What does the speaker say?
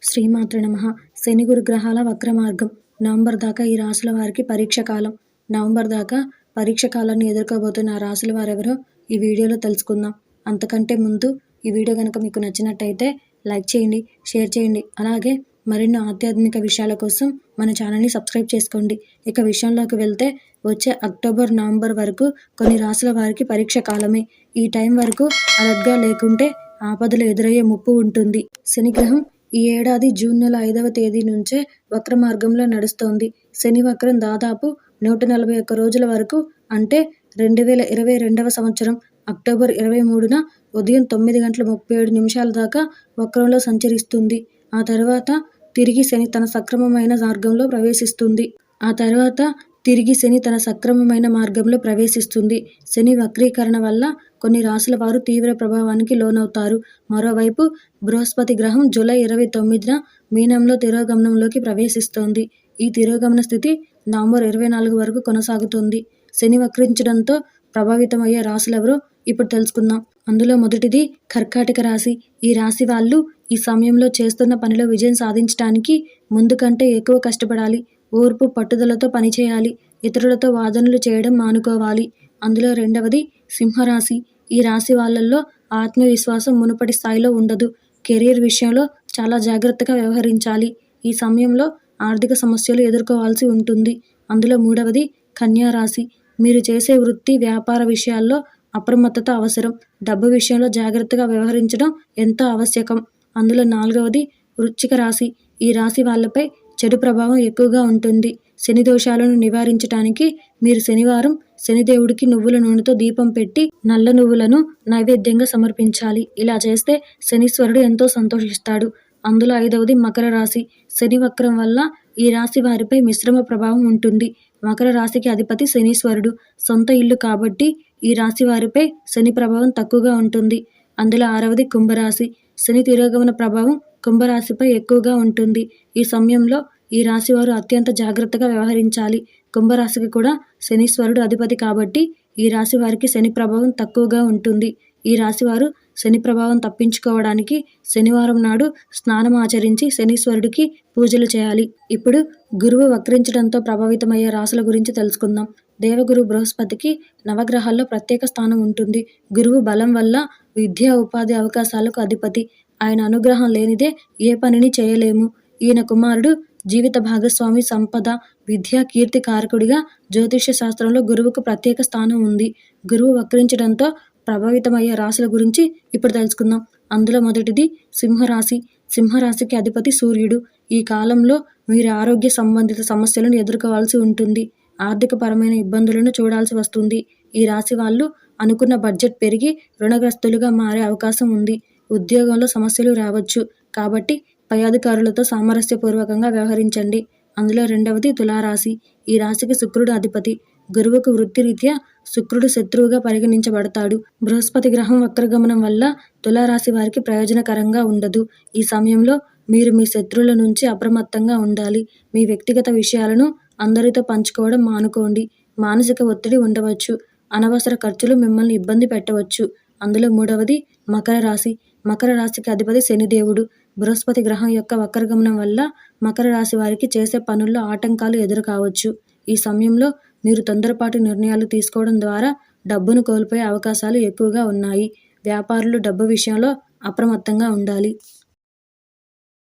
శ్రీమాత్రే నమః. శని గురు గ్రహాల వక్ర మార్గం. నవంబర్ దాకా ఈ రాశుల వారికి పరీక్ష కాలం. నవంబర్ దాకా పరీక్ష కాలాన్ని ఎదుర్కోబోతున్న ఆ రాశుల వారెవరో ఈ వీడియోలో తెలుసుకుందాం. అంతకంటే ముందు ఈ వీడియో కనుక మీకు నచ్చినట్టయితే లైక్ చేయండి, షేర్ చేయండి. అలాగే మరెన్నో ఆధ్యాత్మిక విషయాల కోసం మన ఛానల్ని సబ్స్క్రైబ్ చేసుకోండి. ఇక విషయంలోకి వెళ్తే వచ్చే అక్టోబర్, నవంబర్ వరకు కొన్ని రాశుల వారికి పరీక్ష కాలమే. ఈ టైం వరకు అలర్ట్గా లేకుంటే ఆపదలు ఎదురయ్యే ముప్పు ఉంటుంది. శని గ్రహం ఈ ఏడాది జూన్ నెల 5వ తేదీ నుంచే వక్ర మార్గంలో నడుస్తోంది. శని వక్రం దాదాపు 141 రోజుల వరకు, అంటే 2022వ సంవత్సరం అక్టోబర్ 23న ఉదయం 9:37 దాకా వక్రంలో సంచరిస్తుంది. ఆ తర్వాత తిరిగి శని తన సక్రమమైన మార్గంలో ప్రవేశిస్తుంది. శని వక్రీకరణ వల్ల కొన్ని రాశుల వారు తీవ్ర ప్రభావానికి లోనవుతారు. మరోవైపు బృహస్పతి గ్రహం జూలై 29న మీనంలో తిరోగమనంలోకి ప్రవేశిస్తోంది. ఈ తిరోగమన స్థితి నవంబర్ 24 వరకు కొనసాగుతుంది. శని వక్రించడంతో ప్రభావితమయ్యే రాశులెవరో ఇప్పుడు తెలుసుకుందాం. అందులో మొదటిది కర్కాటక రాశి. ఈ రాశి వాళ్ళు ఈ సమయంలో చేస్తున్న పనిలో విజయం సాధించడానికి ముందు కంటే ఎక్కువ కష్టపడాలి. ఓర్పు, పట్టుదలతో పనిచేయాలి. ఇతరులతో వాదనలు చేయడం మానుకోవాలి. అందులో రెండవది సింహరాశి. ఈ రాశి వాళ్ళల్లో ఆత్మవిశ్వాసం మునుపటి స్థాయిలో ఉండదు. కెరీర్ విషయంలో చాలా జాగ్రత్తగా వ్యవహరించాలి. ఈ సమయంలో ఆర్థిక సమస్యలు ఎదుర్కోవాల్సి ఉంటుంది. అందులో మూడవది కన్యా రాశి. మీరు చేసే వృత్తి, వ్యాపార విషయాల్లో అప్రమత్తత అవసరం. డబ్బు విషయంలో జాగ్రత్తగా వ్యవహరించడం ఎంతో ఆవశ్యకం. అందులో నాలుగవది వృశ్చిక రాశి. ఈ రాశి వాళ్ళపై చెడు ప్రభావం ఎక్కువగా ఉంటుంది. శని దోషాలను నివారించడానికి మీరు శనివారం శనిదేవుడికి నువ్వుల నూనెతో దీపం పెట్టి నల్ల నువ్వులను నైవేద్యంగా సమర్పించాలి. ఇలా చేస్తే శనీశ్వరుడు ఎంతో సంతోషిస్తాడు. అందులో ఐదవది మకర రాశి. శని వక్రం వల్ల ఈ రాశి వారిపై మిశ్రమ ప్రభావం ఉంటుంది. మకర రాశికి అధిపతి శనీశ్వరుడు. సొంత ఇల్లు కాబట్టి ఈ రాశి వారిపై శని ప్రభావం తక్కువగా ఉంటుంది. అందులో ఆరవది కుంభరాశి. శని తిరోగమన ప్రభావం కుంభరాశిపై ఎక్కువగా ఉంటుంది. ఈ సమయంలో ఈ రాశి వారు అత్యంత జాగ్రత్తగా వ్యవహరించాలి. కుంభరాశికి కూడా శనీశ్వరుడు అధిపతి కాబట్టి ఈ రాశి వారికి శని ప్రభావం తక్కువగా ఉంటుంది. ఈ రాశివారు శని ప్రభావం తప్పించుకోవడానికి శనివారం నాడు స్నానం ఆచరించి శనీశ్వరుడికి పూజలు చేయాలి. ఇప్పుడు గురువు వక్రించడంతో ప్రభావితమయ్యే రాశుల గురించి తెలుసుకుందాం. దేవగురు బృహస్పతికి నవగ్రహాల్లో ప్రత్యేక స్థానం ఉంటుంది. గురువు బలం వల్ల విద్యా, ఉపాధి అవకాశాలకు అధిపతి. ఆయన అనుగ్రహం లేనిదే ఏ పనిని చేయలేము. ఈయన కుమారుడు జీవిత భాగస్వామి, సంపద, విద్యా, కీర్తి కారకుడిగా జ్యోతిష్య శాస్త్రంలో గురువుకు ప్రత్యేక స్థానం ఉంది. గురువు వక్రించడంతో ప్రభావితమయ్యే రాశుల గురించి ఇప్పుడు తెలుసుకుందాం. అందులో మొదటిది సింహరాశి. సింహరాశికి అధిపతి సూర్యుడు. ఈ కాలంలో మీరు ఆరోగ్య సంబంధిత సమస్యలను ఎదుర్కోవాల్సి ఉంటుంది. ఆర్థిక పరమైన ఇబ్బందులను చూడాల్సి వస్తుంది. ఈ రాశి వాళ్ళు అనుకున్న బడ్జెట్ పెరిగి రుణగ్రస్తులుగా మారే అవకాశం ఉంది. ఉద్యోగంలో సమస్యలు రావచ్చు. కాబట్టి పై అధికారులతో సామరస్యపూర్వకంగా వ్యవహరించండి. అందులో రెండవది తులారాశి. ఈ రాశికి శుక్రుడు అధిపతి. గురువుకు వృత్తిరీత్యా శుక్రుడు శత్రువుగా పరిగణించబడతాడు. బృహస్పతి గ్రహం వక్రగమనం వల్ల తులారాశి వారికి ప్రయోజనకరంగా ఉండదు. ఈ సమయంలో మీరు మీ శత్రువుల నుంచి అప్రమత్తంగా ఉండాలి. మీ వ్యక్తిగత విషయాలను అందరితో పంచుకోవడం మానుకోండి. మానసిక ఒత్తిడి ఉండవచ్చు. అనవసర ఖర్చులు మిమ్మల్ని ఇబ్బంది పెట్టవచ్చు. అందులో మూడవది మకర రాశి. మకర రాశికి అధిపతి శనిదేవుడు. బృహస్పతి గ్రహం యొక్క వక్రగమనం వల్ల మకర రాశి వారికి చేసే పనుల్లో ఆటంకాలు ఎదురు కావచ్చు. ఈ సమయంలో మీరు తొందరపాటు నిర్ణయాలు తీసుకోవడం ద్వారా డబ్బును కోల్పోయే అవకాశాలు ఎక్కువగా ఉన్నాయి. వ్యాపారులు డబ్బు విషయంలో అప్రమత్తంగా ఉండాలి.